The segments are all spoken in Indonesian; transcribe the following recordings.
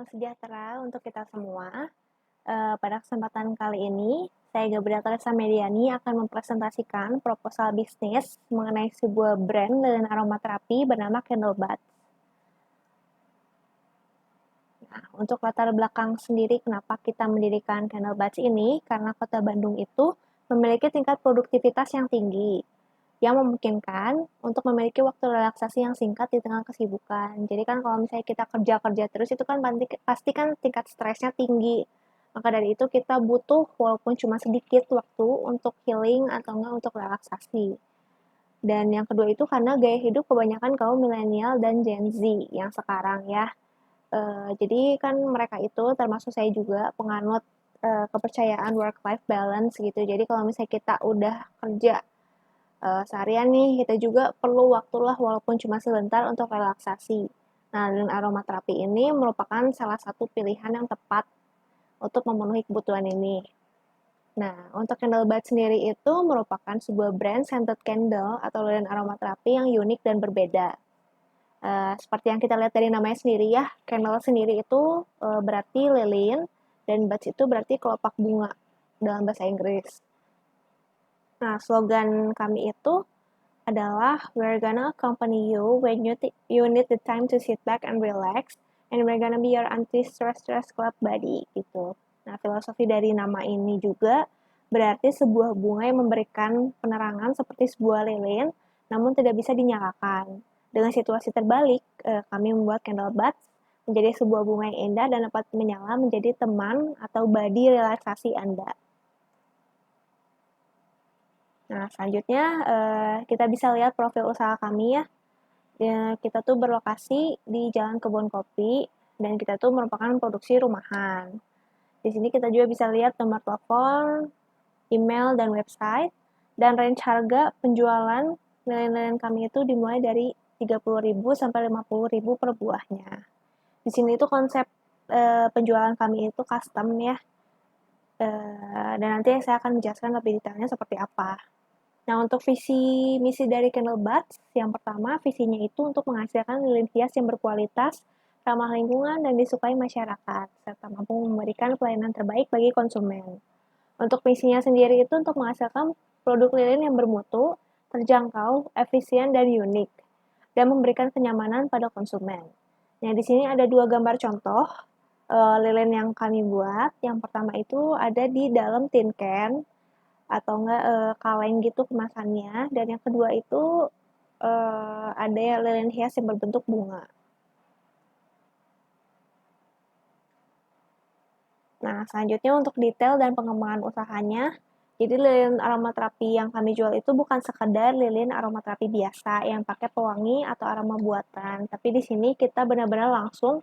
Salam sejahtera untuk kita semua. Pada kesempatan kali ini, saya Gabriela Teresa Mediani akan mempresentasikan proposal bisnis mengenai sebuah brand lilin aromaterapi bernama Candlebuds. Nah, untuk latar belakang sendiri kenapa kita mendirikan Candlebuds ini, karena Kota Bandung itu memiliki tingkat produktivitas yang tinggi, yang memungkinkan untuk memiliki waktu relaksasi yang singkat di tengah kesibukan. Jadi kan kalau misalnya kita kerja-kerja terus itu kan pasti kan tingkat stresnya tinggi. Maka dari itu kita butuh walaupun cuma sedikit waktu untuk healing atau enggak untuk relaksasi. Dan yang kedua itu karena gaya hidup kebanyakan kaum milenial dan Gen Z yang sekarang ya. Jadi kan mereka itu termasuk saya juga penganut kepercayaan work-life balance gitu. Jadi kalau misalnya kita udah kerja seharian nih, kita juga perlu waktulah walaupun cuma sebentar untuk relaksasi. Nah, dan aromaterapi ini merupakan salah satu pilihan yang tepat untuk memenuhi kebutuhan ini. Nah, untuk Candlebuds sendiri itu merupakan sebuah brand scented candle atau lilin aromaterapi yang unik dan berbeda. Seperti yang kita lihat dari namanya sendiri ya, candle sendiri itu berarti lilin, dan buds itu berarti kelopak bunga dalam bahasa Inggris. Nah, slogan kami itu adalah we're gonna accompany you when you need the time to sit back and relax, and we're gonna be your anti-stress club buddy gitu. Nah, filosofi dari nama ini juga berarti sebuah bunga yang memberikan penerangan seperti sebuah lilin, namun tidak bisa dinyalakan. Dengan situasi terbalik, kami membuat Candlebuds menjadi sebuah bunga yang indah dan dapat menyala menjadi teman atau buddy relaksasi Anda. Nah, selanjutnya kita bisa lihat profil usaha kami ya. Kita tuh berlokasi di Jalan Kebun Kopi dan kita tuh merupakan produksi rumahan. Di sini kita juga bisa lihat nomor telepon, email, dan website. Dan range harga penjualan lilin-lilin kami itu dimulai dari 30.000 sampai 50.000 per buahnya. Di sini itu konsep penjualan kami itu custom ya. Dan nanti saya akan menjelaskan lebih detailnya seperti apa. Nah, untuk visi misi dari Candlebuds, yang pertama visinya itu untuk menghasilkan lilin hias yang berkualitas, ramah lingkungan, dan disukai masyarakat, serta mampu memberikan pelayanan terbaik bagi konsumen. Untuk misinya sendiri itu untuk menghasilkan produk lilin yang bermutu, terjangkau, efisien, dan unik, dan memberikan kenyamanan pada konsumen. Nah, di sini ada dua gambar contoh lilin yang kami buat. Yang pertama itu ada di dalam tin can, atau enggak kaleng gitu kemasannya, dan yang kedua itu ada lilin hias yang berbentuk bunga. Nah, selanjutnya untuk detail dan pengembangan usahanya, jadi lilin aromaterapi yang kami jual itu bukan sekedar lilin aromaterapi biasa yang pakai pewangi atau aroma buatan, tapi di sini kita benar-benar langsung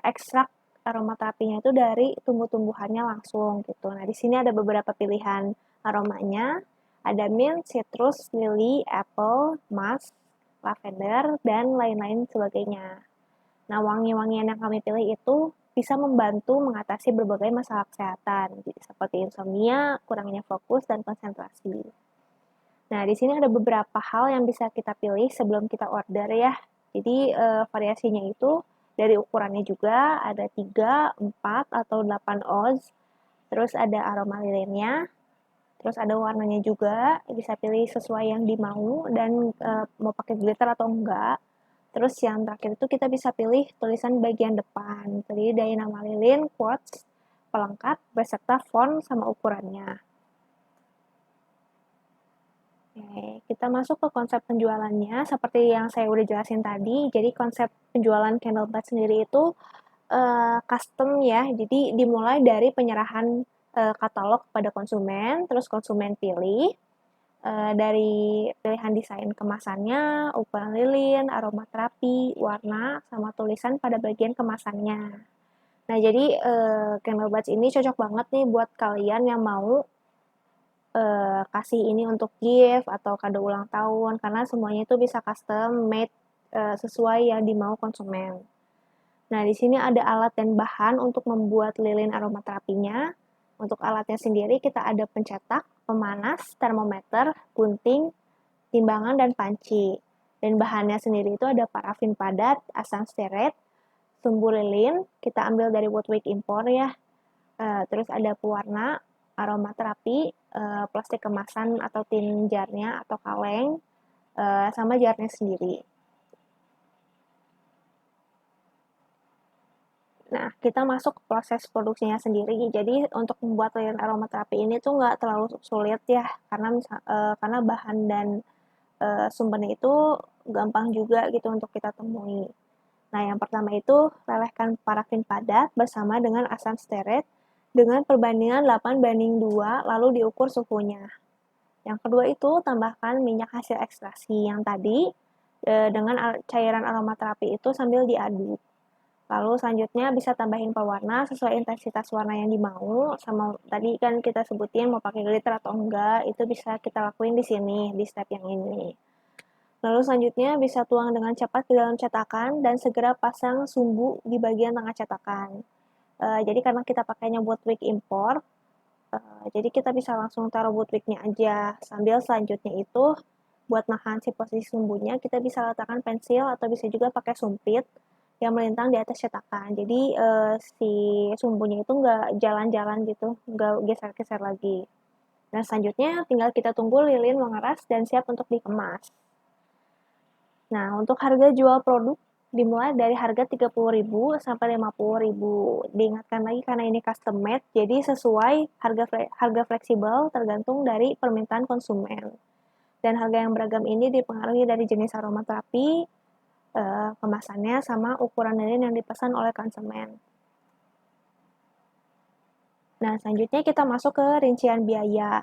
ekstrak aromaterapinya itu dari tumbuh-tumbuhannya langsung gitu. Nah, di sini ada beberapa pilihan aromanya, ada mint, citrus, lily, apple, musk, lavender, dan lain-lain sebagainya. Nah, wangi-wangian yang kami pilih itu bisa membantu mengatasi berbagai masalah kesehatan, seperti insomnia, kurangnya fokus, dan konsentrasi. Nah, di sini ada beberapa hal yang bisa kita pilih sebelum kita order ya. Jadi, variasinya itu dari ukurannya juga ada 3, 4, atau 8 oz. Terus ada aroma lilinnya, terus ada warnanya juga, bisa pilih sesuai yang dimau dan mau pakai glitter atau enggak. Terus yang terakhir itu kita bisa pilih tulisan bagian depan, terdiri dari nama lilin, quotes, pelengkap, beserta font sama ukurannya. Oke, kita masuk ke konsep penjualannya. Seperti yang saya udah jelasin tadi, jadi konsep penjualan Candlebuds sendiri itu custom ya. Jadi dimulai dari penyerahan katalog pada konsumen, terus konsumen pilih dari pilihan desain kemasannya, ukuran lilin, aromaterapi, warna, sama tulisan pada bagian kemasannya. Nah, jadi Candlebuds ini cocok banget nih buat kalian yang mau kasih ini untuk gift atau kado ulang tahun, karena semuanya itu bisa custom made sesuai yang dimau konsumen. Nah, di sini ada alat dan bahan untuk membuat lilin aromaterapinya. Untuk alatnya sendiri kita ada pencetak, pemanas, termometer, gunting, timbangan, dan panci. Dan bahannya sendiri itu ada parafin padat, asam stearat, sumbu lilin, kita ambil dari Woodwick impor ya. Terus ada pewarna, aromaterapi, plastik kemasan atau tin jarnya atau kaleng, sama jarnya sendiri. Nah, kita masuk ke proses produksinya sendiri. Jadi untuk membuat lilin aromaterapi ini tuh nggak terlalu sulit ya, karena bahan dan sumbernya itu gampang juga gitu untuk kita temui. Nah, yang pertama itu lelehkan parafin padat bersama dengan asam stearat dengan perbandingan 8:2, lalu diukur suhunya. Yang kedua itu tambahkan minyak hasil ekstraksi yang tadi dengan cairan aromaterapi itu sambil diaduk. Lalu selanjutnya bisa tambahin pewarna sesuai intensitas warna yang dimau, sama tadi kan kita sebutin mau pakai glitter atau enggak, itu bisa kita lakuin di sini, di step yang ini. Lalu selanjutnya bisa tuang dengan cepat ke dalam cetakan dan segera pasang sumbu di bagian tengah cetakan. Jadi karena kita pakainya Woodwick impor, jadi kita bisa langsung taruh Woodwicknya aja. Sambil selanjutnya itu buat nahan si posisi sumbunya, kita bisa letakkan pensil atau bisa juga pakai sumpit yang melintang di atas cetakan. Jadi si sumbunya itu nggak jalan-jalan gitu, nggak geser-geser lagi. Dan selanjutnya tinggal kita tunggu lilin mengeras dan siap untuk dikemas. Nah, untuk harga jual produk dimulai dari harga 30.000 sampai 50.000. Diingatkan lagi karena ini custom made, jadi sesuai harga fleksibel tergantung dari permintaan konsumen. Dan harga yang beragam ini dipengaruhi dari jenis aromaterapi, kemasannya, sama ukuran lilin yang dipesan oleh konsumen. Nah, selanjutnya kita masuk ke rincian biaya.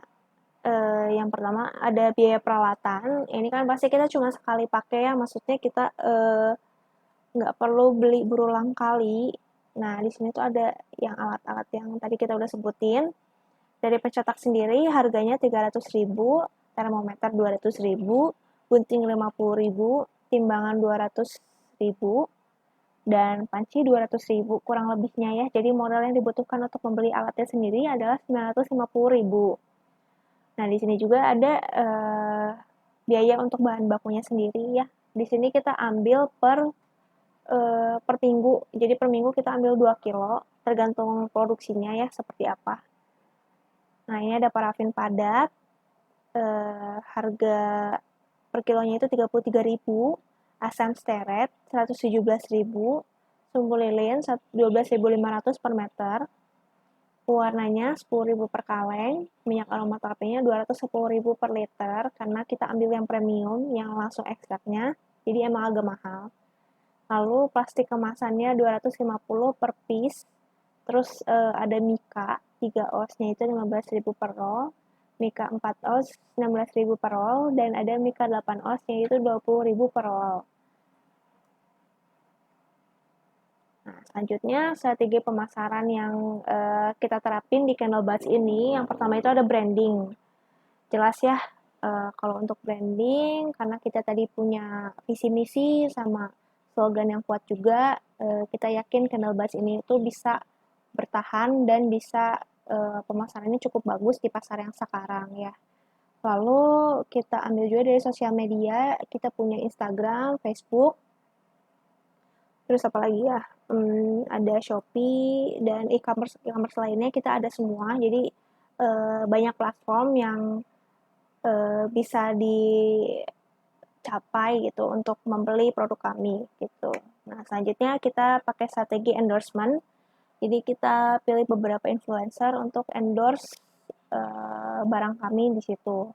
Yang pertama ada biaya peralatan. Ini kan pasti kita cuma sekali pakai ya, maksudnya kita nggak perlu beli berulang kali. Nah, di sini tuh ada yang alat-alat yang tadi kita udah sebutin. Dari pencetak sendiri harganya 300.000, termometer 200.000, gunting 50.000, timbangan 200.000, dan panci 200.000 kurang lebihnya ya. Jadi modal yang dibutuhkan untuk membeli alatnya sendiri adalah 950.000. Nah, di sini juga ada biaya untuk bahan bakunya sendiri ya. Di sini kita ambil per minggu. Jadi per minggu kita ambil 2 kilo, tergantung produksinya ya seperti apa. Nah, ini ada parafin padat, harga per kilonya itu 33.000, asam stearat 117.000, sumbu lilin 12.500 per meter, pewarnanya 10.000 per kaleng, minyak aromaterapinya 210.000 per liter, karena kita ambil yang premium, yang langsung ekstraknya, jadi emang agak mahal. Lalu plastik kemasannya 250 per piece, terus ada Mika 3 oz-nya itu 15.000 per roll, Mika 4 oz 16.000 per roll, dan ada Mika 8 oz-nya itu 20.000 per roll. Nah, selanjutnya strategi pemasaran yang kita terapin di Candlebuds ini, yang pertama itu ada branding. Jelas ya, kalau untuk branding, karena kita tadi punya visi misi sama slogan yang kuat juga, kita yakin Candlebuds ini itu bisa bertahan dan bisa pemasarannya cukup bagus di pasar yang sekarang ya. Lalu kita ambil juga dari sosial media, kita punya Instagram, Facebook, terus apa lagi ya? Ada Shopee dan e-commerce lainnya kita ada semua. Jadi banyak platform yang bisa dicapai gitu untuk membeli produk kami gitu. Nah, selanjutnya kita pakai strategi endorsement. Jadi kita pilih beberapa influencer untuk endorse barang kami di situ.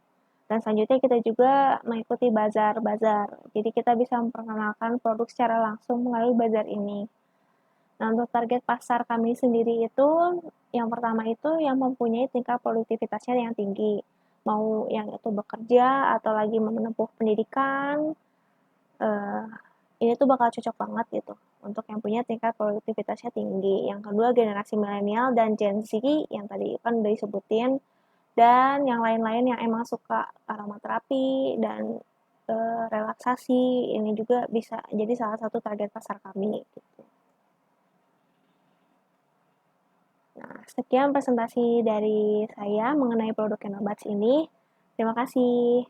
Dan selanjutnya kita juga mengikuti bazar-bazar. Jadi kita bisa memperkenalkan produk secara langsung melalui bazar ini. Nah, untuk target pasar kami sendiri itu, yang pertama itu yang mempunyai tingkat produktivitasnya yang tinggi. Mau yang itu bekerja atau lagi menempuh pendidikan, ini tuh bakal cocok banget gitu untuk yang punya tingkat produktivitasnya tinggi. Yang kedua generasi milenial dan Gen Z yang tadi kan udah disebutin, dan yang lain-lain yang emang suka aromaterapi dan relaksasi, ini juga bisa jadi salah satu target pasar kami gitu. Nah, sekian presentasi dari saya mengenai produk Candlebuds ini. Terima kasih.